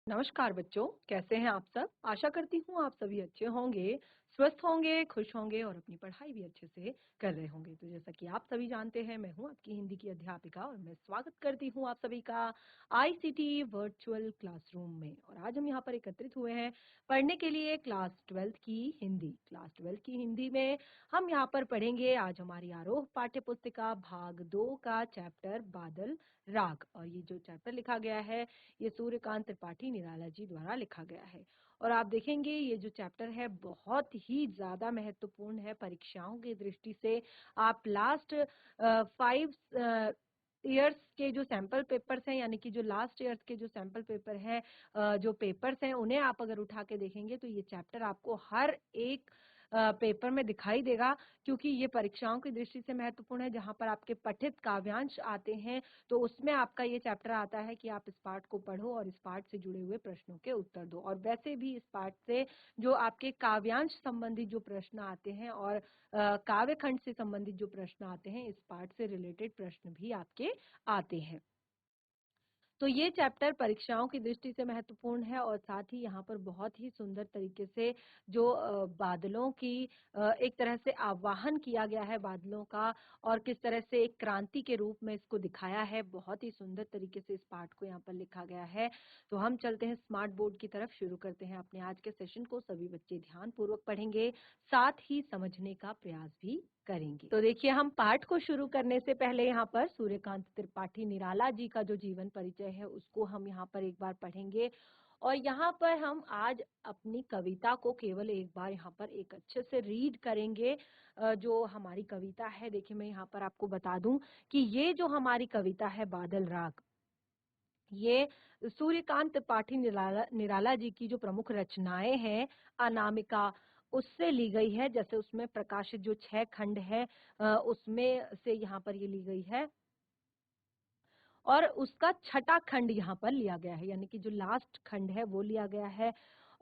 नमस्कार बच्चों, कैसे हैं आप सब? आशा करती हूँ आप सभी अच्छे होंगे, स्वस्थ होंगे, खुश होंगे और अपनी पढ़ाई भी अच्छे से कर रहे होंगे। तो जैसा कि आप सभी जानते हैं, मैं हूँ आपकी हिंदी की अध्यापिका और मैं स्वागत करती हूँ आप सभी का आईसीटी वर्चुअल क्लासरूम में। और आज हम यहाँ पर एकत्रित हुए हैं पढ़ने के लिए क्लास 12th की हिंदी। क्लास 12th की हिंदी में हम यहाँ पर पढ़ेंगे आज हमारी आरोह पाठ्य पुस्तिका भाग 2 का चैप्टर बादल राग। और ये जो चैप्टर लिखा गया है ये सूर्यकांत त्रिपाठी निराला जी द्वारा लिखा गया है। और आप देखेंगे ये जो चैप्टर है बहुत ही ज्यादा महत्वपूर्ण है परीक्षाओं की दृष्टि से। आप लास्ट 5 ईयर्स के जो सैंपल पेपर्स हैं, यानी कि जो लास्ट ईयर्स के जो सैंपल पेपर हैं, जो पेपर्स हैं, उन्हें आप अगर उठा के देखेंगे तो ये चैप्टर आपको हर एक पेपर में दिखाई देगा, क्योंकि ये परीक्षाओं की दृष्टि से महत्वपूर्ण है। जहां पर आपके पठित काव्यांश आते हैं तो उसमें आपका ये चैप्टर आता है कि आप इस पाठ को पढ़ो और इस पाठ से जुड़े हुए प्रश्नों के उत्तर दो। और वैसे भी इस पाठ से जो आपके काव्यांश संबंधित जो प्रश्न आते हैं और काव्य खंड से संबंधित जो प्रश्न आते हैं, इस पाठ से रिलेटेड प्रश्न भी आपके आते हैं। तो ये चैप्टर परीक्षाओं की दृष्टि से महत्वपूर्ण है और साथ ही यहाँ पर बहुत ही सुंदर तरीके से जो बादलों की एक तरह से आवाहन किया गया है बादलों का, और किस तरह से एक क्रांति के रूप में इसको दिखाया है, बहुत ही सुंदर तरीके से इस पाठ को यहाँ पर लिखा गया है। तो हम चलते हैं स्मार्ट बोर्ड की तरफ, शुरू करते हैं अपने आज के सेशन को। सभी बच्चे ध्यान पूर्वक पढ़ेंगे, साथ ही समझने का प्रयास भी करेंगे। तो देखिए, हम पाठ को शुरू करने से पहले यहाँ पर सूर्यकांत त्रिपाठी निराला जी का जो जीवन परिचय है उसको हम यहाँ पर एक बार पढ़ेंगे। और यहाँ पर हम आज अपनी कविता को केवल एक बार यहाँ पर एक अच्छे से रीड करेंगे। जो हमारी कविता है, देखिए मैं यहाँ पर आपको बता दूं कि ये जो हमारी कविता है बादल राग, ये सूर्यकांत त्रिपाठी निराला निराला जी की जो प्रमुख रचनाएं हैं अनामिका, उससे ली गई है। जैसे उसमें प्रकाशित जो 6 खंड है उसमें से यहाँ पर ये ली गई है, और उसका छठा खंड यहाँ पर लिया गया है, यानी कि जो लास्ट खंड है वो लिया गया है।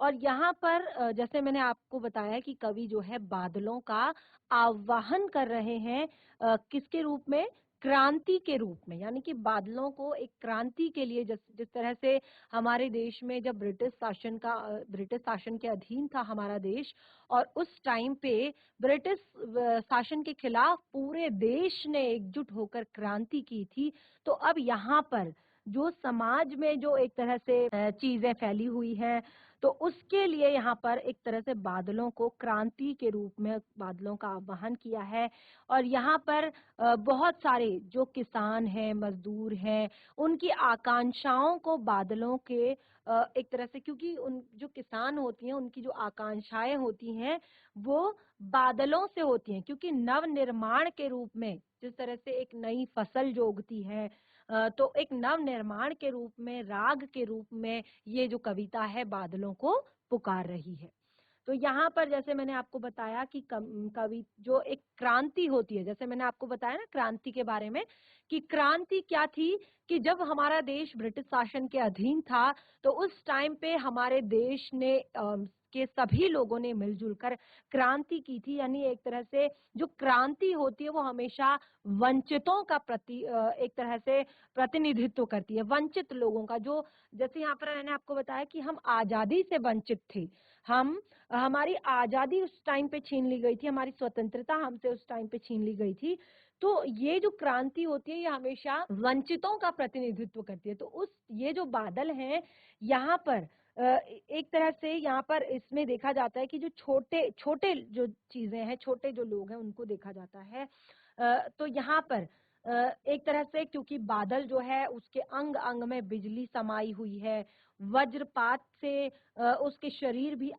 और यहाँ पर जैसे मैंने आपको बताया कि कवि जो है बादलों का आवाहन कर रहे हैं, किसके रूप में? क्रांति के रूप में। यानी कि बादलों को एक क्रांति के लिए, जिस जिस तरह से हमारे देश में जब ब्रिटिश शासन के अधीन था हमारा देश, और उस टाइम पे ब्रिटिश शासन के खिलाफ पूरे देश ने एकजुट होकर क्रांति की थी। तो अब यहाँ पर जो समाज में जो एक तरह से चीजें फैली हुई है, तो उसके लिए यहाँ पर एक तरह से बादलों को क्रांति के रूप में बादलों का आह्वान किया है। और यहाँ पर बहुत सारे जो किसान हैं, मजदूर हैं, उनकी आकांक्षाओं को बादलों के एक तरह से, क्योंकि उन जो किसान होती हैं उनकी जो आकांक्षाएं होती हैं वो बादलों से होती हैं, क्योंकि नव निर्माण के रूप में जिस तरह से एक नई फसल जो उगती है, तो एक नव निर्माण के रूप में, राग के रूप में ये जो कविता है बादलों को पुकार रही है। तो यहाँ पर जैसे मैंने आपको बताया कि कवि जो एक क्रांति होती है, जैसे मैंने आपको बताया ना क्रांति के बारे में, कि क्रांति क्या थी, कि जब हमारा देश ब्रिटिश शासन के अधीन था तो उस टाइम पे हमारे देश ने के सभी लोगों ने मिलजुल कर क्रांति की थी। यानी एक तरह से जो क्रांति होती है वो हमेशा वंचितों का एक तरह से प्रतिनिधित्व करती है, वंचित लोगों का। जो जैसे यहाँ पर मैंने आपको बताया कि हम आजादी से वंचित थे, हम हमारी आजादी उस टाइम पे छीन ली गई थी, हमारी स्वतंत्रता हमसे उस टाइम पे छीन ली गई थी। तो ये जो क्रांति होती है ये हमेशा वंचितों का प्रतिनिधित्व करती है। तो उस ये जो बादल हैं यहाँ पर एक तरह से यहाँ पर इसमें देखा जाता है कि जो छोटे छोटे जो चीजें हैं, छोटे जो लोग हैं, उनको देखा जाता है। तो यहाँ पर एक तरह से, क्योंकि बादल जो है उसके अंग अंग में बिजली समाई हुई है, वज्रपात से उसके शरीर भी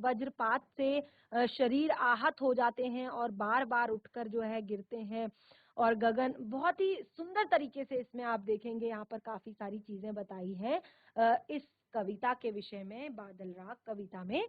वज्रपात से शरीर आहत हो जाते हैं और बार बार उठकर जो है गिरते हैं। और गगन, बहुत ही सुंदर तरीके से इसमें आप देखेंगे यहाँ पर काफी सारी चीजें बताई हैं इस कविता के विषय में, बादल राग कविता में।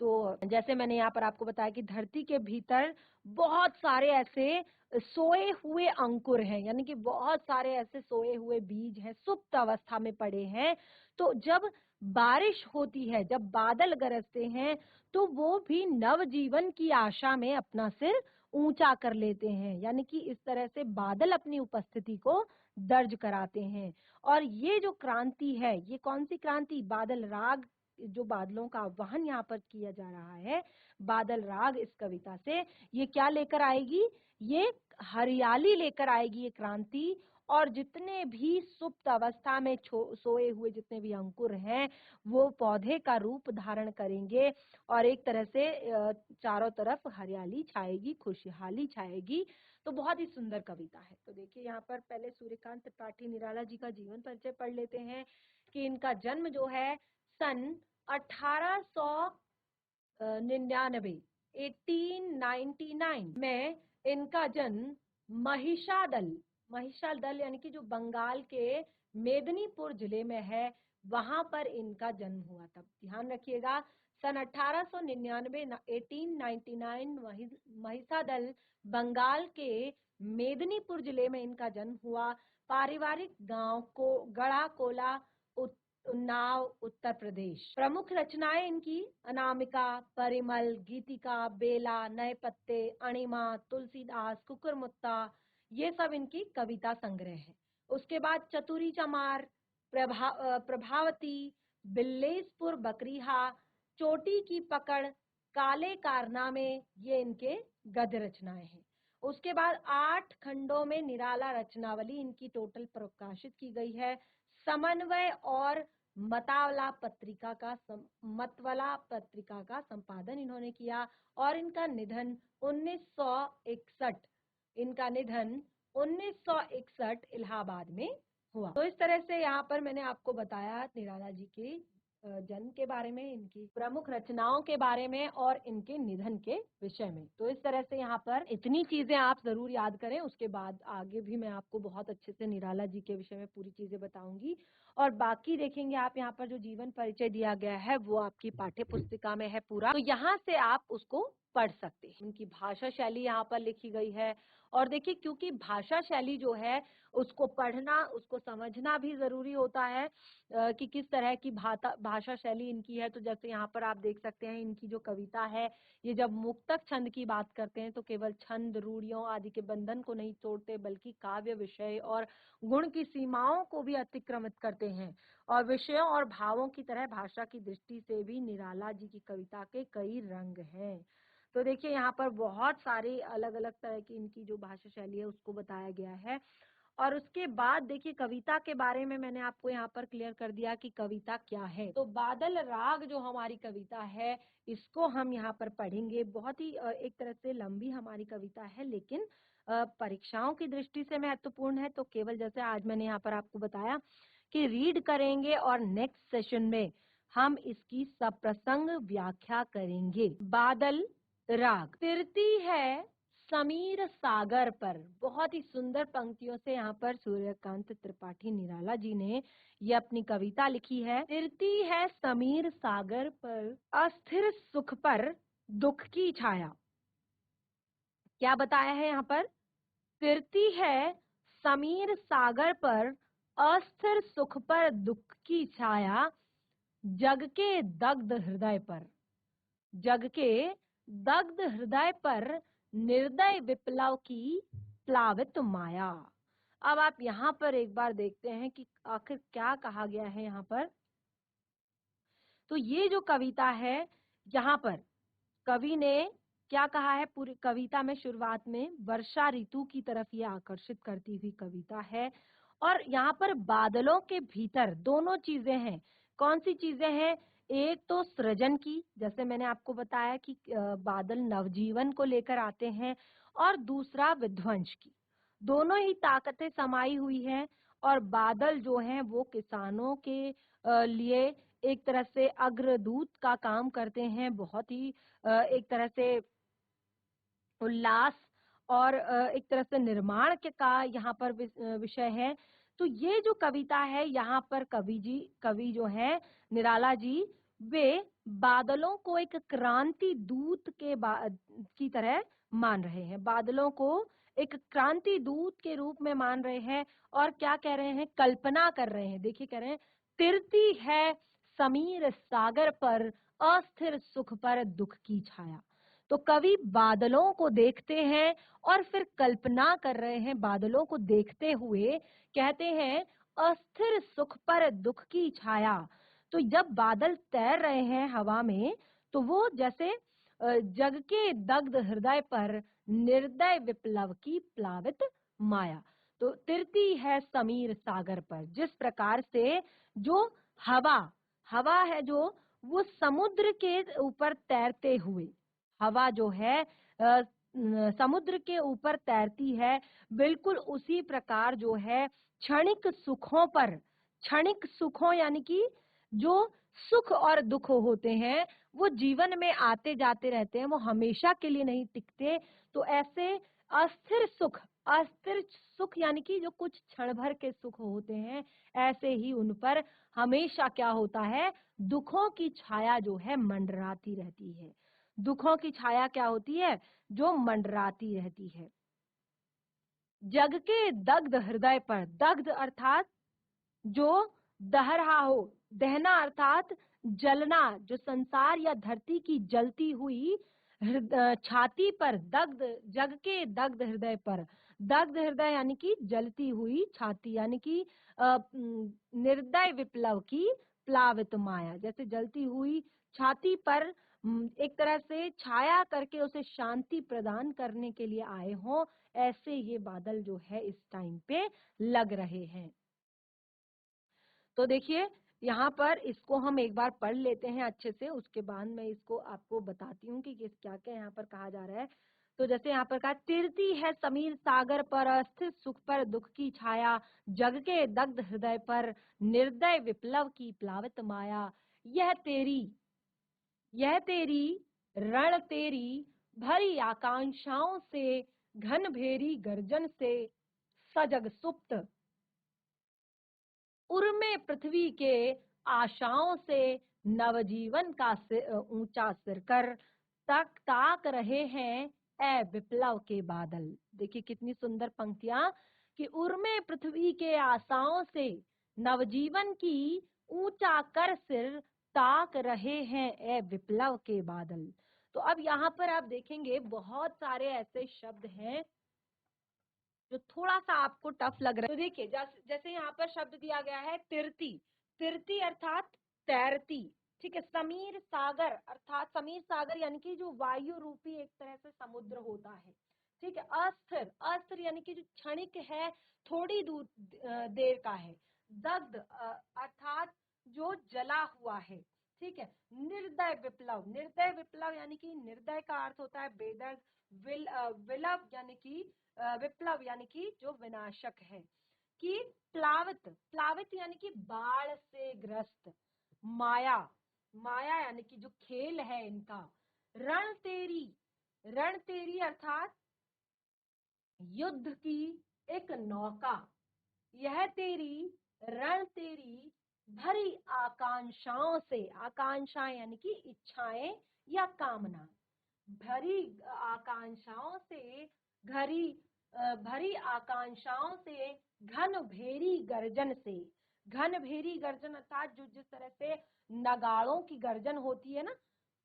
तो जैसे मैंने यहाँ पर आपको बताया कि धरती के भीतर बहुत सारे ऐसे सोए हुए अंकुर हैं, यानी कि बहुत सारे ऐसे सोए हुए बीज हैं, सुप्त अवस्था में पड़े हैं। तो जब बारिश होती है, जब बादल गरजते हैं, तो वो भी नवजीवन की आशा में अपना सिर ऊंचा कर लेते हैं। यानी कि इस तरह से बादल अपनी उपस्थिति को दर्ज कराते हैं। और ये जो क्रांति है, ये कौन सी क्रांति? बादल राग, जो बादलों का आह्वान यहाँ पर किया जा रहा है, बादल राग इस कविता से, ये क्या लेकर आएगी? ये हरियाली लेकर आएगी ये क्रांति। और जितने भी सुप्त अवस्था में सोए हुए जितने भी अंकुर हैं, वो पौधे का रूप धारण करेंगे और एक तरह से चारों तरफ हरियाली छाएगी, खुशहाली छाएगी। तो बहुत ही सुंदर कविता है। तो देखिए यहाँ पर पहले सूर्यकांत त्रिपाठी निराला जी का जीवन परिचय पढ़ लेते हैं कि इनका जन्म जो है सन 1899 1899 में इनका जन्म महिषादल यानी कि जो बंगाल के मेदिनीपुर जिले में है, वहां पर इनका जन्म हुआ था। ध्यान रखिएगा, सन 1899 1899 महिषादल बंगाल के मेदिनीपुर जिले में इनका जन्म हुआ। पारिवारिक गांव को गड़ा कोला, उन्नाव, उत्तर प्रदेश। प्रमुख रचनाएं इनकी अनामिका, परिमल, गीतिका, बेला, नए पत्ते, अणिमा, तुलसीदास, कुकुरमुत्ता, ये सब इनकी कविता संग्रह है। उसके बाद चतुरी चमार, प्रभावती, बिल्लेसपुर बकरीहा, चोटी की पकड़, काले कारनामे, ये इनके गद्य रचनाएं हैं। उसके बाद 8 खंडों में निराला रचनावली इनकी टोटल प्रकाशित की गई है। समन्वय और मतवाला पत्रिका का संपादन इन्होंने किया। और इनका निधन 1961 इलाहाबाद में हुआ। तो इस तरह से यहाँ पर मैंने आपको बताया निराला जी के जन्म के बारे में, इनकी प्रमुख रचनाओं के बारे में और इनके निधन के विषय में। तो इस तरह से यहाँ पर इतनी चीजें आप जरूर याद करें। उसके बाद आगे भी मैं आपको बहुत अच्छे से निराला जी के विषय में पूरी चीजें बताऊंगी। और बाकी देखेंगे आप यहाँ पर जो जीवन परिचय दिया गया है वो आपकी पाठ्य पुस्तिका में है पूरा, तो यहाँ से आप उसको पढ़ सकते हैं। उनकी भाषा शैली यहाँ पर लिखी गई है। और देखिए, क्योंकि भाषा शैली जो है उसको पढ़ना, उसको समझना भी जरूरी होता है कि किस तरह की भाषा शैली इनकी है। तो जैसे यहाँ पर आप देख सकते हैं, इनकी जो कविता है, ये जब मुक्तक छंद की बात करते हैं तो केवल छंद, रूढ़ियों आदि के बंधन को नहीं तोड़ते, बल्कि काव्य विषय और गुण की सीमाओं को भी अतिक्रमित करते हैं। और विषयों और भावों की तरह भाषा की दृष्टि से भी निराला जी की कविता के कई रंग हैं। तो देखिए, यहाँ पर बहुत सारी अलग अलग तरह की इनकी जो भाषा शैली है उसको बताया गया है। और उसके बाद देखिए, कविता के बारे में मैंने आपको यहाँ पर क्लियर कर दिया कि कविता क्या है। तो बादल राग जो हमारी कविता है, इसको हम यहाँ पर पढ़ेंगे। बहुत ही एक तरह से लंबी हमारी कविता है, लेकिन परीक्षाओं की दृष्टि से महत्वपूर्ण है। तो केवल जैसे आज मैंने यहाँ पर आपको बताया कि रीड करेंगे और नेक्स्ट सेशन में हम इसकी सप्रसंग व्याख्या करेंगे। बादल राग। तिरती है समीर सागर पर, बहुत ही सुंदर पंक्तियों से यहाँ पर सूर्यकांत त्रिपाठी निराला जी ने ये अपनी कविता लिखी है। तिरती है समीर सागर पर, अस्थिर सुख पर दुख की छाया। क्या बताया है यहाँ पर? तिरती है समीर सागर पर, अस्थिर सुख पर दुख की छाया, जग के दग्ध हृदय पर, जग के दग्ध हृदय पर निर्दय विप्लव की प्लावित माया। अब आप यहाँ पर एक बार देखते हैं कि आखिर क्या कहा गया है यहाँ पर। तो ये जो कविता है, यहाँ पर कवि ने क्या कहा है? पूरी कविता में शुरुआत में वर्षा ऋतु की तरफ ये आकर्षित करती हुई कविता है। और यहाँ पर बादलों के भीतर दोनों चीजें हैं। कौन सी चीजें हैं? एक तो सृजन की, जैसे मैंने आपको बताया कि बादल नवजीवन को लेकर आते हैं, और दूसरा विध्वंस की। दोनों ही ताकतें समाई हुई हैं। और बादल जो हैं वो किसानों के लिए एक तरह से अग्रदूत का काम करते हैं। बहुत ही एक तरह से उल्लास और एक तरह से निर्माण के का यहाँ पर विषय है। तो ये जो कविता है, यहाँ पर कवि जो है निराला जी, वे बादलों को एक क्रांति दूत की तरह मान रहे हैं। बादलों को एक क्रांति दूत के रूप में मान रहे हैं। और क्या कह रहे हैं? कल्पना कर रहे हैं। देखिए, कह रहे हैं, तिरती है समीर सागर पर, अस्थिर सुख पर दुख की छाया। तो कवि बादलों को देखते हैं और फिर कल्पना कर रहे हैं बादलों को देखते हुए, कहते हैं अस्थिर सुख पर दुख की छाया। तो जब बादल तैर रहे हैं हवा में, तो वो जैसे जग के दग्ध हृदय पर निर्दय विप्लव की प्लावित माया। तो तिरती है समीर सागर पर, जिस प्रकार से जो हवा हवा है जो वो समुद्र के ऊपर तैरते हुए, हवा जो है समुद्र के ऊपर तैरती है, बिल्कुल उसी प्रकार जो है क्षणिक सुखों पर, क्षणिक सुखों यानी कि जो सुख और दुख होते हैं वो जीवन में आते जाते रहते हैं, वो हमेशा के लिए नहीं टिकते। तो ऐसे अस्थिर सुख, अस्थिर सुख यानी कि जो कुछ क्षण भर के सुख होते हैं, ऐसे ही उन पर हमेशा क्या होता है, दुखों की छाया जो है मंडराती रहती है। दुखों की छाया क्या होती है, जो मंडराती रहती है। जग के दग्ध हृदय पर, दग्ध अर्थात जो दह रहा हो, दहना अर्थात जलना, जो संसार या धरती की जलती हुई छाती पर, दग्ध, जग के दग्ध हृदय पर, दग्ध हृदय यानी कि जलती हुई छाती, यानी कि निर्दय विप्लव की प्लावित माया, जैसे जलती हुई छाती पर एक तरह से छाया करके उसे शांति प्रदान करने के लिए आए हों, ऐसे ये बादल जो है इस टाइम पे लग रहे हैं। तो देखिए यहाँ पर इसको हम एक बार पढ़ लेते हैं अच्छे से, उसके बाद मैं इसको आपको बताती हूँ कि किस क्या क्या यहाँ पर कहा जा रहा है। तो जैसे यहाँ पर कहा, तिरती है समीर सागर पर, अस्थिर सुख पर दुख की छाया, जग के दग्ध हृदय पर निर्दय विप्लव की प्लावित माया। यह तेरी, यह तेरी रण तेरी भरी आकांक्षाओं से, घन भेरी गर्जन से, सजग सुप्त उर्मे पृथ्वी के आशाओं से, नवजीवन का ऊंचा सिर कर तक ताक रहे हैं ए विप्लव के बादल। देखिए कितनी सुंदर पंक्तियां, कि उर्मे पृथ्वी के आशाओं से, नवजीवन की ऊंचा कर सिर ताक रहे हैं ए विप्लव के बादल। तो अब यहाँ पर आप देखेंगे बहुत सारे ऐसे शब्द हैं जो थोड़ा सा आपको टफ लग रहा है। तो देखिए जैसे यहाँ पर शब्द दिया गया है तिरती, तिरती अर्थात तैरती, ठीक है। समीर सागर अर्थात, समीर सागर यानी कि जो वायु रूपी एक तरह से समुद्र होता है, ठीक है। अस्थिर, अस्थिर यानी कि जो क्षणिक है, थोड़ी दूर देर का है। दग्ध अर्थात जो जला हुआ है, ठीक है। निर्दय विप्लव, निर्दय विप्लव यानी कि निर्दय का अर्थ होता है बेदर्द, विलव यानी कि विप्लव यानी कि जो विनाशक है, कि प्लावित, प्लावित यानी कि बाढ़ से ग्रस्त, माया, माया यानी कि जो खेल है इनका। रण तेरी, रण तेरी अर्थात युद्ध की एक नौका, यह तेरी रण तेरी भरी आकांक्षाओं से, आकांक्षाएं यानी कि इच्छाएं या कामना, भरी आकांक्षाओं से, घरी भरी आकांक्षाओं से, घन भेरी गर्जन से। घन भेरी गर्जन अर्थात जो जिस तरह से नगाड़ों की गर्जन होती है ना,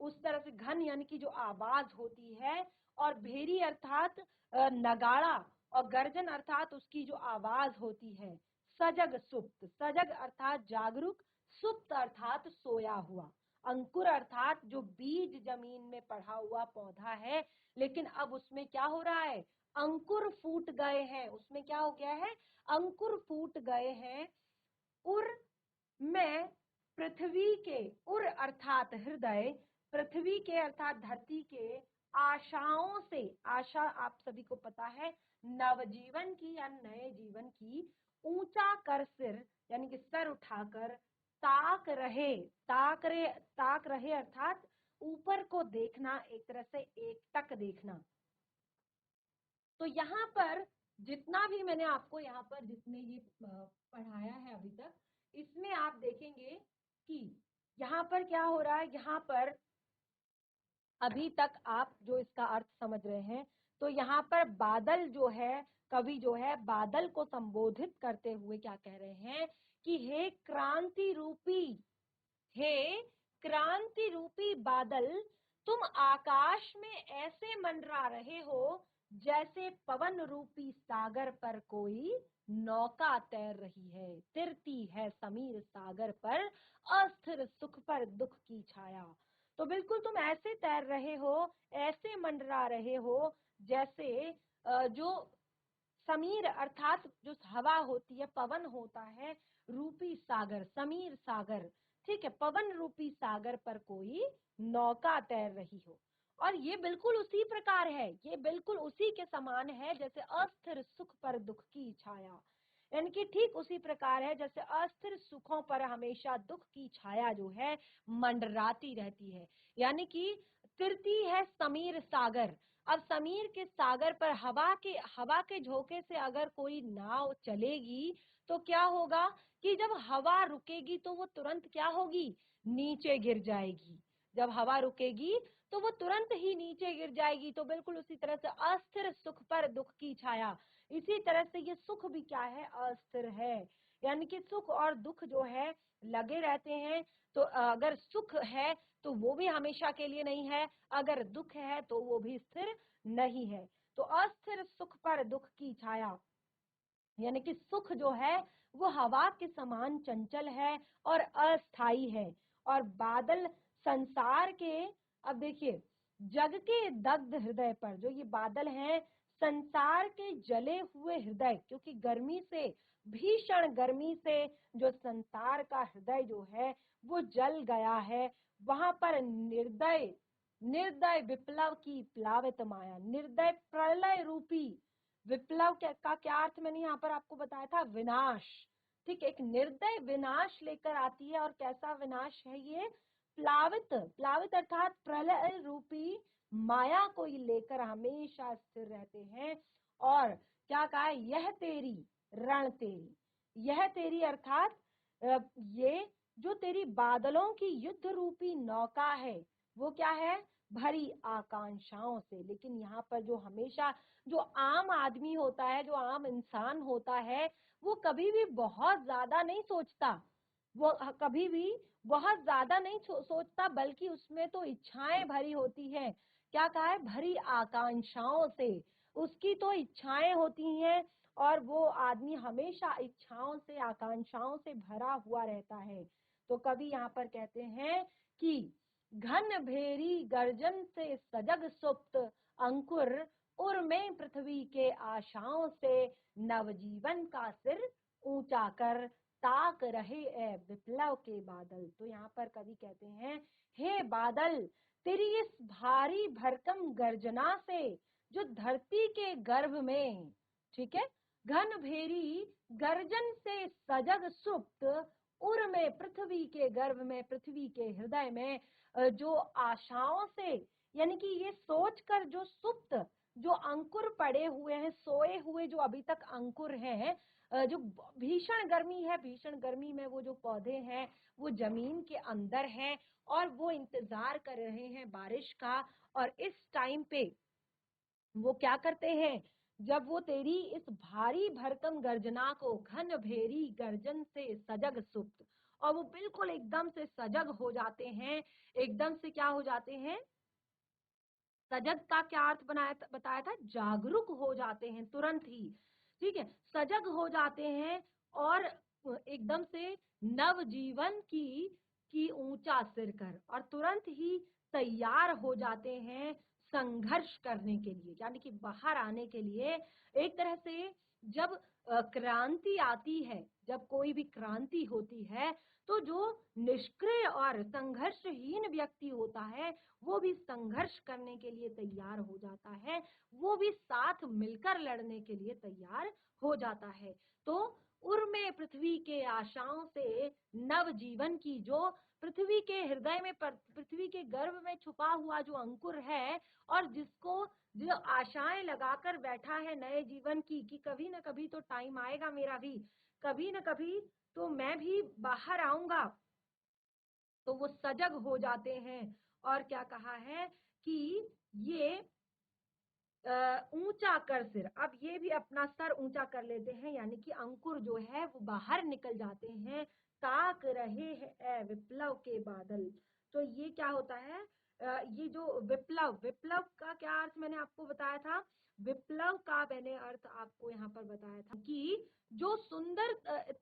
उस तरह से घन यानी कि जो आवाज होती है, और भेरी अर्थात नगाड़ा, और गर्जन अर्थात उसकी जो आवाज होती है। सजग सुप्त, सजग अर्थात जागरूक, सुप्त अर्थात सोया हुआ। अंकुर अर्थात जो बीज जमीन में पड़ा हुआ पौधा है, लेकिन अब उसमें क्या हो रहा है, अंकुर फूट गए हैं। उसमें क्या हो गया है, अंकुर फूट गए हैं। उर में पृथ्वी के, उर अर्थात हृदय, पृथ्वी के अर्थात धरती के आशाओं से, आशा आप सभी को पता है नवजीवन की या नए जीवन की, ऊंचा कर सिर यानी कि सर उठाकर, ताक रहे, ताक रहे अर्थात ऊपर को देखना, एक तरह से एकटक देखना। तो यहाँ पर जितना भी मैंने आपको यहाँ पर जितने ये पढ़ाया है अभी तक, इसमें आप देखेंगे कि यहाँ पर क्या हो रहा है, यहाँ पर अभी तक आप जो इसका अर्थ समझ रहे हैं, तो यहाँ पर बादल जो है, कवि जो है बादल को संबोधित करते हुए क्या कह रहे हैं, कि हे क्रांति रूपी, हे क्रांति रूपी बादल, तुम आकाश में ऐसे मंडरा रहे हो जैसे पवन रूपी सागर पर कोई नौका तैर रही है, तिरती है समीर सागर पर, अस्थिर सुख पर दुख की छाया। तो बिल्कुल तुम ऐसे तैर रहे हो, ऐसे मंडरा रहे हो जैसे जो समीर अर्थात जो हवा होती है, पवन होता है, रूपी सागर, समीर सागर, ठीक है, पवन रूपी सागर पर कोई नौका तैर रही हो। और ये बिल्कुल उसी प्रकार है, ये बिल्कुल उसी के समान है जैसे अस्थिर सुख पर दुख की छाया, यानी कि ठीक उसी प्रकार है जैसे अस्थिर सुखों पर हमेशा दुख की छाया जो है मंडराती रहती है। यानी कि तिरती है समीर सागर। अब समीर के सागर पर हवा के झोंके से अगर कोई नाव चलेगी तो क्या होगा कि जब हवा रुकेगी तो वो तुरंत क्या होगी, नीचे गिर जाएगी। जब हवा रुकेगी तो वो तुरंत ही नीचे गिर जाएगी। तो बिल्कुल उसी तरह से अस्थिर सुख पर दुख की छाया, इसी तरह से ये सुख भी क्या है, अस्थिर है। यानी कि सुख और दुख जो है लगे रहते हैं। तो अगर सुख है तो वो भी हमेशा के लिए नहीं है, अगर दुख है तो वो भी स्थिर नहीं है। तो अस्थिर सुख पर दुख की छाया, यानी कि सुख जो है वो हवा के समान चंचल है और अस्थाई है। और बादल संसार के, अब देखिए, जग के दग्ध हृदय पर, जो ये बादल हैं संसार के जले हुए हृदय, क्योंकि गर्मी से, भीषण गर्मी से जो संसार का हृदय जो है वो जल गया है, वहां पर निर्दय निर्दय विप्लव की प्लावित माया, निर्दय प्रलय रूपी विप्लव का क्या अर्थ मैंने यहाँ पर आपको बताया था, विनाश। ठीक, एक निर्दय विनाश लेकर आती है। और कैसा विनाश है ये, प्लावित, प्लावित अर्थात प्रलय रूपी माया को ये लेकर हमेशा स्थिर रहते हैं। और क्या कहा है, यह तेरी रण तेरी, यह तेरी अर्थात ये जो तेरी बादलों की युद्ध रूपी नौका है वो क्या है, भरी आकांक्षाओं से। लेकिन यहाँ पर जो हमेशा जो आम आदमी होता है, जो आम इंसान होता है, वो कभी भी बहुत ज्यादा नहीं सोचता, वो कभी भी बहुत ज्यादा नहीं सोचता, बल्कि उसमें तो इच्छाएं भरी होती हैं। क्या कहा है, भरी आकांक्षाओं से, उसकी तो इच्छाएं होती हैं। और वो आदमी हमेशा इच्छाओं से, आकांक्षाओं से भरा हुआ रहता है। तो कवि यहाँ पर कहते हैं कि घन भेरी गर्जन से सजग सुप्त अंकुर, उर में पृथ्वी के आशाओं से, नवजीवन का सिर ऊंचा कर, ताक रहे ए विप्लव के बादल। तो यहाँ पर कवि कहते हैं, हे बादल, तेरी इस भारी भरकम गर्जना से जो धरती के गर्भ में, ठीक है, घन भेरी गर्जन से सजग सुप्त, उर में पृथ्वी के गर्भ में, पृथ्वी के हृदय में जो आशाओं से, यानी कि ये सोचकर जो सुप्त, जो अंकुर पड़े हुए हैं, सोए हुए जो अभी तक अंकुर हैं, जो भीषण गर्मी है, भीषण गर्मी में वो जो पौधे हैं वो जमीन के अंदर हैं और वो इंतजार कर रहे हैं बारिश का। और इस टाइम पे वो क्या करते हैं, जब वो तेरी इस भारी भरकम गर्जना को, घन भेरी गर्जन से सजग सुप्त, और वो बिल्कुल एकदम से सजग हो जाते हैं, एकदम से क्या हो जाते हैं, सजग का क्या अर्थ बताया था, जागरूक हो जाते हैं तुरंत ही। ठीक है, सजग हो जाते हैं और एकदम से नव जीवन की ऊंचा सिर कर, और तुरंत ही तैयार हो जाते हैं संघर्ष करने के लिए, यानी कि बाहर आने के लिए। एक तरह से जब क्रांति आती है, जब कोई भी क्रांति होती है, तो जो निष्क्रिय और संघर्षहीन व्यक्ति होता है वो भी संघर्ष करने के लिए तैयार हो जाता है, वो भी साथ मिलकर लड़ने के लिए तैयार हो जाता है। तो उर्मे पृथ्वी के आशाओं से नव जीवन की, जो पृथ्वी के हृदय में, पृथ्वी के गर्भ में छुपा हुआ जो अंकुर है, और जिसको जो आशाएं लगाकर बैठा है नए जीवन की, कि कभी ना कभी तो टाइम आएगा मेरा भी, कभी ना कभी तो मैं भी बाहर आऊंगा। तो वो सजग हो जाते हैं। और क्या कहा है कि ये ऊंचा कर सिर, अब ये भी अपना सर ऊंचा कर लेते हैं, यानी कि अंकुर जो है वो बाहर निकल जाते हैं, ताक रहे हैं विप्लव के बादल। तो ये क्या होता है, ये जो विप्लव, विप्लव का क्या अर्थ मैंने आपको बताया था, विप्लव का मैंने अर्थ आपको यहाँ पर बताया था कि जो सुंदर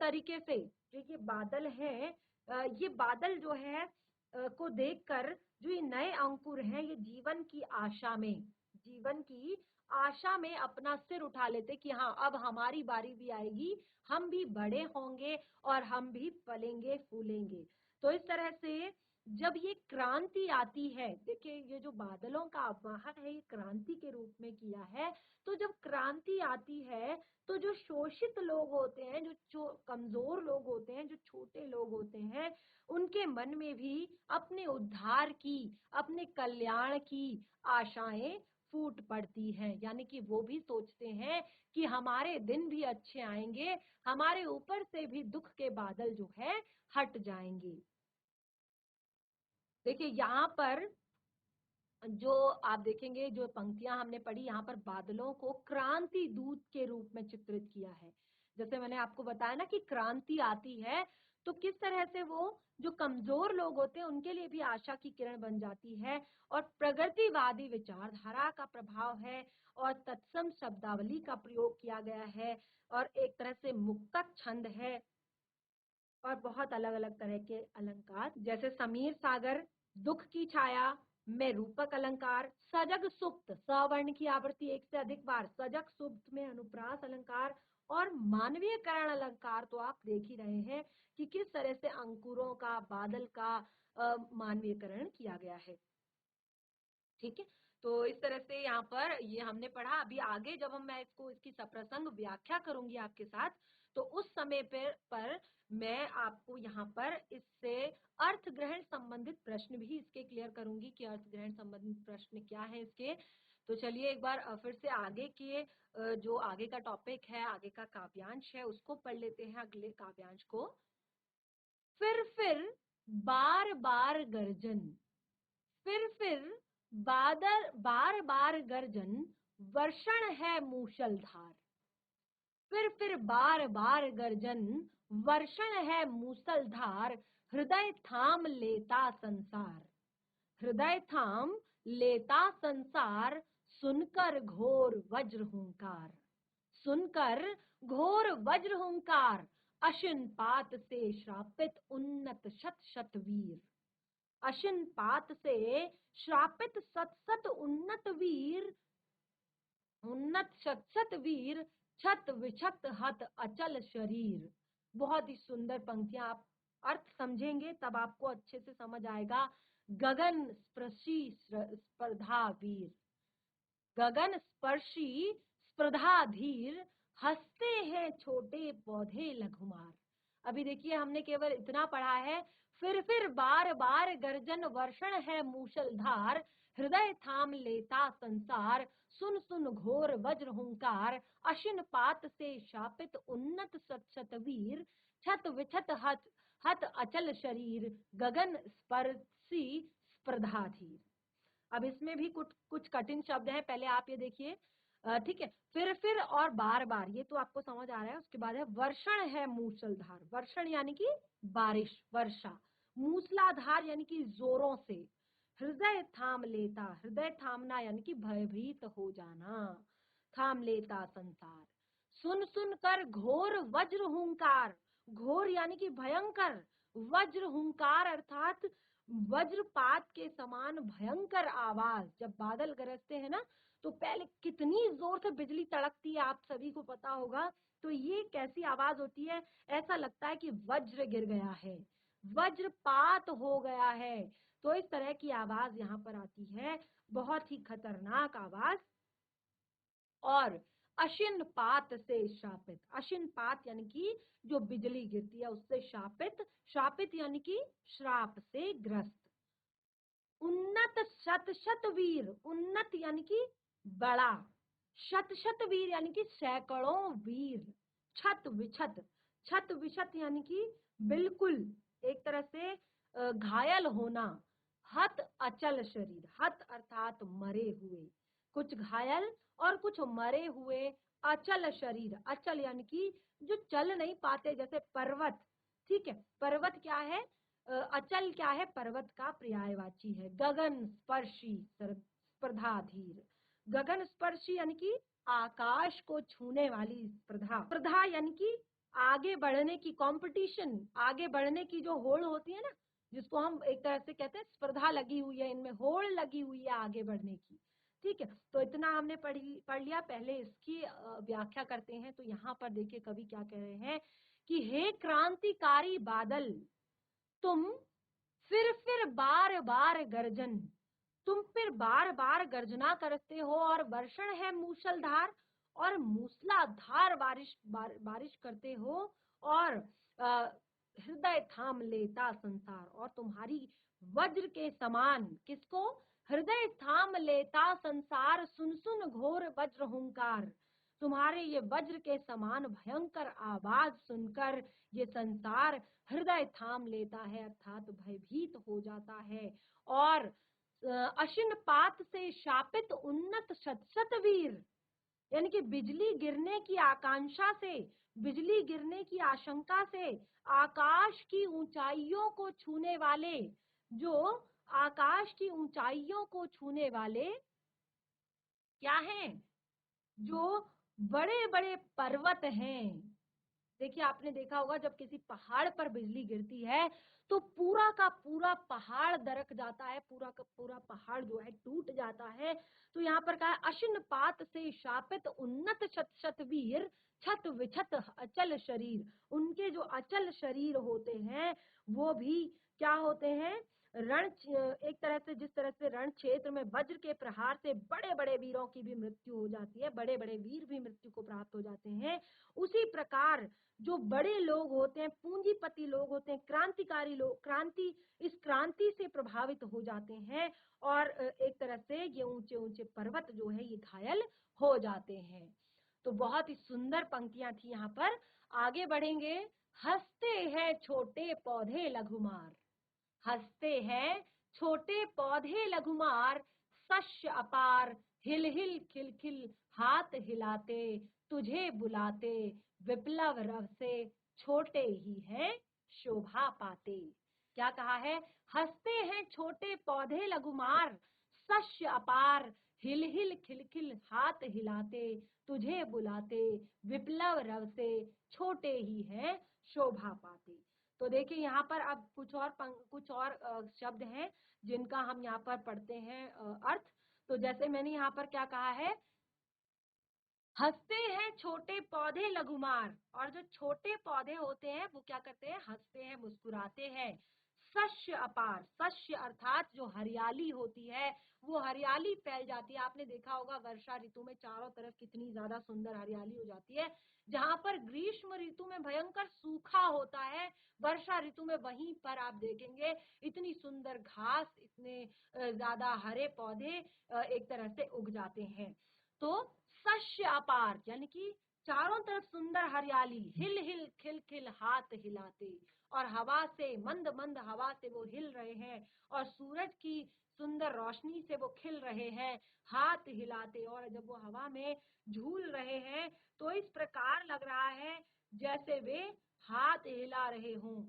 तरीके से जो ये बादल है, ये बादल जो है को देखकर जो ये नए अंकुर हैं, ये जीवन की आशा में, जीवन की आशा में अपना सिर उठा लेते कि हाँ अब हमारी बारी भी आएगी, हम भी बड़े होंगे और हम भी पलेंगे फूलेंगे। तो इस तरह से जब ये क्रांति आती है, देखिए ये जो बादलों का आवाहन है ये क्रांति के रूप में किया है। तो जब क्रांति आती है तो जो शोषित लोग होते हैं, जो कमजोर लोग होते हैं, जो छोटे लोग होते हैं, उनके मन में भी अपने उद्धार की, अपने कल्याण की आशाएं फूट पड़ती हैं। यानी कि वो भी सोचते हैं कि हमारे दिन भी अच्छे आएंगे, हमारे ऊपर से भी दुख के बादल जो है हट जाएंगे। देखिए यहाँ पर जो आप देखेंगे, जो पंक्तियां हमने पढ़ी, यहाँ पर बादलों को क्रांति दूत के रूप में चित्रित किया है। जैसे मैंने आपको बताया ना कि क्रांति आती है तो किस तरह से वो जो कमजोर लोग होते हैं उनके लिए भी आशा की किरण बन जाती है। और प्रगतिवादी विचारधारा का प्रभाव है और तत्सम शब्दावली का प्रयोग किया गया है और एक तरह से मुक्तक छंद है और बहुत अलग अलग तरह के अलंकार, जैसे समीर सागर, दुख की छाया में रूपक अलंकार, सजग सुप्त, सवर्ण की आवृत्ति एक से अधिक बार, सजग सुप्त में अनुप्रास अलंकार और मानवीय करण अलंकार। तो आप देख ही रहे हैं कि किस तरह से अंकुरों का, बादल का मानवीयकरण किया गया है। ठीक है, तो इस तरह से यहाँ पर ये हमने पढ़ा। अभी आगे जब मैं इसकी सप्रसंग व्याख्या करूंगी आपके साथ, तो उस समय पर मैं आपको यहाँ पर इससे अर्थ ग्रहण संबंधित प्रश्न भी इसके क्लियर करूंगी कि अर्थ ग्रहण संबंधित प्रश्न क्या है इसके। तो चलिए एक बार फिर से आगे के जो आगे का टॉपिक है, आगे का काव्यांश है, उसको पढ़ लेते हैं, अगले काव्यांश को। फिर बार बार गर्जन, फिर बार बार गर्जन, वर्षण है मूसलधार। फिर बार बार गर्जन, वर्षण है मूसलधार, हृदय थाम लेता संसार, हृदय थाम लेता संसार, सुनकर घोर वज्र हुंकार, सुनकर घोर वज्र हुंकार, अशिन पात से श्रापित उन्नत शत शत वीर, अशिन पात से श्रापित सत सत उन्नत वीर, उन्नत शत शत वीर, छत विछत हत अचल शरीर। बहुत ही सुंदर पंक्तियां, आप अर्थ समझेंगे तब आपको अच्छे से समझ आएगा। गगन स्पर्शी स्पर्धा वीर, गगन स्पर्शी स्पर्धा धीर, हंसते हैं छोटे पौधे लघुमार। अभी देखिए हमने केवल इतना पढ़ा है, फिर बार बार गर्जन, वर्षण है मूसलधार, हृदय थाम लेता संसार, सुन सुन घोर वज्र हुंकार, अशिन पात से शापित उन्नत शत शत वीर, छत विछत हत हत अचल शरीर, गगन स्पर्शी स्पर्धाधीर। अब इसमें भी कुछ कुछ कठिन शब्द हैं, पहले आप ये देखिए। ठीक है, फिर और बार बार, ये तो आपको समझ आ रहा है। उसके बाद है वर्षण है मूसलधार, वर्षण यानी कि बारिश, वर्षा, मूसलाधार यानी कि जोरों से, हृदय थाम लेता, हृदय थामना यानी कि भयभीत हो जाना, थाम लेता संसार, सुन सुन कर घोर वज्र हुंकार, घोर यानी कि भयंकर, वज्र हुंकार अर्थात वज्रपात के समान भयंकर आवाज। जब बादल गरजते हैं ना तो पहले कितनी जोर से बिजली तड़कती है, आप सभी को पता होगा। तो ये कैसी आवाज होती है, ऐसा लगता है कि वज्र गिर गया है, वज्रपात हो गया है। तो इस तरह की आवाज यहाँ पर आती है, बहुत ही खतरनाक आवाज। और अशिन पात से शापित, अशिन पात यानी कि जो बिजली गिरती है उससे शापित, शापित यानी कि श्राप से ग्रस्त। उन्नत शत शत वीर, उन्नत यानी कि बड़ा, शत शत वीर यानी कि सैकड़ों वीर, छत विछत, छत विछत यानी कि बिल्कुल एक तरह से घायल होना, हत अचल शरीर, हत अर्थात मरे हुए, कुछ घायल और कुछ मरे हुए, अचल शरीर, अचल यानी कि जो चल नहीं पाते, जैसे पर्वत। ठीक है, पर्वत क्या है, अचल क्या है, पर्वत का पर्यायवाची है। गगन स्पर्शी स्पर्धाधीर, गगन स्पर्शी यानी कि आकाश को छूने वाली स्पर्धा, स्पर्धा यानी कि आगे बढ़ने की, कंपटीशन, आगे बढ़ने की जो होड़ होती है ना, जिसको हम एक तरह से कहते हैं स्पर्धा लगी हुई है, इनमें होड़ लगी हुई है आगे बढ़ने की। ठीक है, तो इतना हमने पढ़ लिया। पहले इसकी व्याख्या करते हैं। तो यहाँ पर देखिए कवि क्या कह रहे हैं कि हे क्रांतिकारी बादल, तुम फिर बार बार गर्जन, तुम फिर बार बार गर्जना करते हो और वर्षण है मूसलधार, और मूसलाधार बारिश करते हो, और हृदय थाम लेता संसार, और तुम्हारी वज्र के समान, किसको, हृदय थाम लेता संसार, सुन सुन घोर वज्र हुंकार, तुम्हारे ये वज्र के समान भयंकर आवाज सुनकर ये संसार हृदय थाम लेता है, अर्थात भयभीत हो जाता है। और अशिन पात से शापित उन्नत शत शत वीर, यानी कि बिजली गिरने की आकांक्षा से, बिजली गिरने की आशंका से आकाश की ऊंचाइयों को छूने वाले, जो आकाश की ऊंचाइयों को छूने वाले क्या हैं, जो बड़े बड़े पर्वत हैं। देखिए आपने देखा होगा जब किसी पहाड़ पर बिजली गिरती है तो पूरा का पूरा पहाड़ दरक जाता है, पूरा का पूरा पहाड़ जो है टूट जाता है। तो यहाँ पर कहा अशिन पात से शापित उन्नत शत शत वीर, छत विछत अचल शरीर, उनके जो अचल शरीर होते हैं वो भी क्या होते हैं, रण, एक तरह से जिस तरह से रण क्षेत्र में वज्र के प्रहार से बड़े बड़े वीरों की भी मृत्यु हो जाती है, बड़े बड़े वीर भी मृत्यु को प्राप्त हो जाते हैं, उसी प्रकार जो बड़े लोग होते हैं, पूंजीपति लोग होते हैं, क्रांतिकारी लोग, क्रांति, इस क्रांति से प्रभावित हो जाते हैं, और एक तरह से ये ऊंचे ऊंचे पर्वत जो है ये घायल हो जाते हैं। तो बहुत ही सुंदर पंक्तियां थी यहाँ पर। आगे बढ़ेंगे। हंसते हैं छोटे पौधे लघुमार, हंसते हैं छोटे पौधे लघुमार, शस्य अपार, हिल हिल खिल खिल हाथ हिलाते, तुझे बुलाते, विप्लव रव से छोटे ही हैं शोभा पाते। क्या कहा है, हंसते हैं छोटे पौधे लघुमार, शस्य अपार, हिल हिल खिल खिल हाथ हिलाते, तुझे बुलाते, विप्लव रव से छोटे ही हैं शोभा पाते। तो देखिए यहाँ पर अब कुछ और शब्द हैं जिनका हम यहाँ पर पढ़ते हैं अर्थ। तो जैसे मैंने यहाँ पर क्या कहा है, हंसते हैं छोटे पौधे लघुमार, और जो छोटे पौधे होते हैं वो क्या करते हैं, हंसते हैं, मुस्कुराते हैं। शस्य अपार, शस्य अर्थात जो हरियाली होती है वो हरियाली फैल जाती है। आपने देखा होगा वर्षा ऋतु में चारों तरफ कितनी ज्यादा सुंदर हरियाली हो जाती है। जहां पर ग्रीष्म ऋतु में भयंकर सूखा होता है, वर्षा ऋतु में वहीं पर आप देखेंगे इतनी सुंदर घास, इतने ज्यादा हरे पौधे एक तरह से उग जाते हैं। तो शस्य अपार यानी कि चारों तरफ सुंदर हरियाली, हिल हिल खिल खिल हाथ हिलाते, और हवा से, मंद मंद हवा से वो हिल रहे हैं, और सूरज की सुंदर रोशनी से वो खिल रहे हैं, हाथ हिलाते, और जब वो हवा में झूल रहे हैं तो इस प्रकार लग रहा है जैसे वे हाथ हिला रहे हों।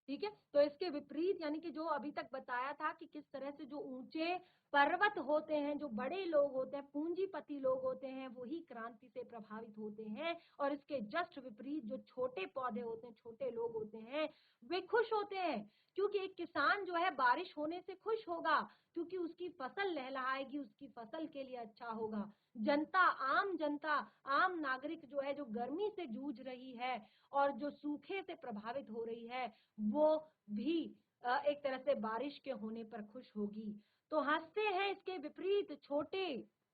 ठीक है, तो इसके विपरीत यानी कि जो अभी तक बताया था कि किस तरह से जो ऊंचे पर्वत होते हैं, जो बड़े लोग होते हैं, पूंजीपति लोग होते हैं, वही क्रांति से प्रभावित होते हैं, और इसके जस्ट विपरीत जो छोटे पौधे होते हैं, छोटे लोग होते हैं, वे खुश होते हैं। क्योंकि एक किसान जो है बारिश होने से खुश होगा, क्योंकि उसकी फसल लहलहाएगी, उसकी फसल के लिए अच्छा होगा। जनता, आम जनता, आम नागरिक जो है, जो गर्मी से जूझ रही है और जो सूखे से प्रभावित हो रही है, वो भी एक तरह से बारिश के होने पर खुश होगी। तो हंसते हैं इसके विपरीत छोटे,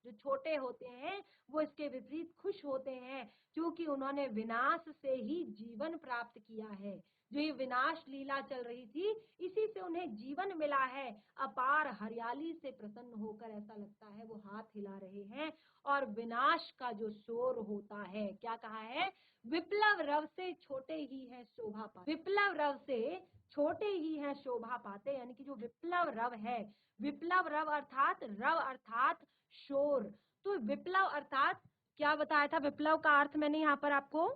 जो छोटे होते हैं वो इसके विपरीत खुश होते हैं, क्योंकि उन्होंने विनाश से ही जीवन प्राप्त किया है। जो ये विनाश लीला चल रही थी, इसी से उन्हें जीवन मिला है। अपार हरियाली से प्रसन्न होकर ऐसा लगता है वो हाथ हिला रहे हैं, और विनाश का जो शोर होता है, क्या कहा है, विप्लव रव से छोटे ही है शोभा पाते, विप्लव रव से छोटे ही हैं शोभा पाते, यानी कि जो विप्लव रव है, विप्लव रव अर्थात शोर। तो विप्लव अर्थात क्या बताया था, विप्लव का अर्थ मैंने यहाँ पर आपको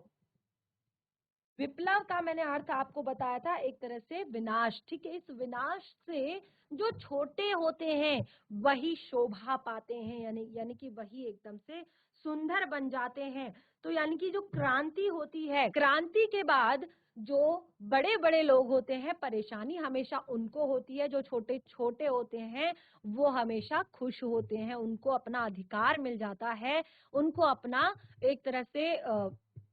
विप्लव का मैंने अर्थ आपको बताया था एक तरह से विनाश, ठीक है। इस विनाश से जो छोटे होते हैं वही शोभा पाते हैं, यानी यानी कि वही एकदम से सुंदर बन जाते हैं। तो यानी कि जो क्रांति होती है, क्रांति के बाद जो बड़े बड़े लोग होते हैं परेशानी हमेशा उनको होती है, जो छोटे छोटे होते हैं वो हमेशा खुश होते हैं, उनको अपना अधिकार मिल जाता है, उनको अपना एक तरह से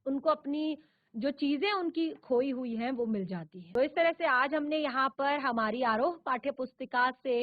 उनको अपनी जो चीजें उनकी खोई हुई हैं वो मिल जाती हैं। तो इस तरह से आज हमने यहाँ पर हमारी आरोह पाठ्य पुस्तिका से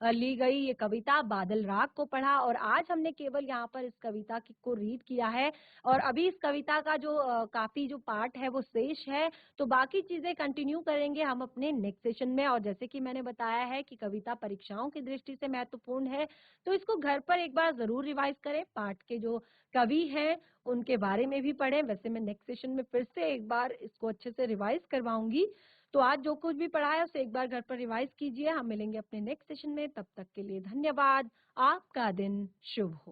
ली गई ये कविता बादल राग को पढ़ा, और आज हमने केवल यहाँ पर इस कविता को रीड किया है, और अभी इस कविता का जो काफी जो पार्ट है वो शेष है, तो बाकी चीजें कंटिन्यू करेंगे हम अपने नेक्स्ट सेशन में। और जैसे कि मैंने बताया है कि कविता परीक्षाओं की दृष्टि से महत्वपूर्ण है, तो इसको घर पर एक बार जरूर रिवाइज करें, पाठ के जो कवि हैं उनके बारे में भी पढ़ें। वैसे मैं नेक्स्ट सेशन में फिर से एक बार इसको अच्छे से रिवाइज करवाऊंगी, तो आज जो कुछ भी पढ़ा है उसे एक बार घर पर रिवाइज कीजिए। हम मिलेंगे अपने नेक्स्ट सेशन में, तब तक के लिए धन्यवाद। आपका दिन शुभ हो।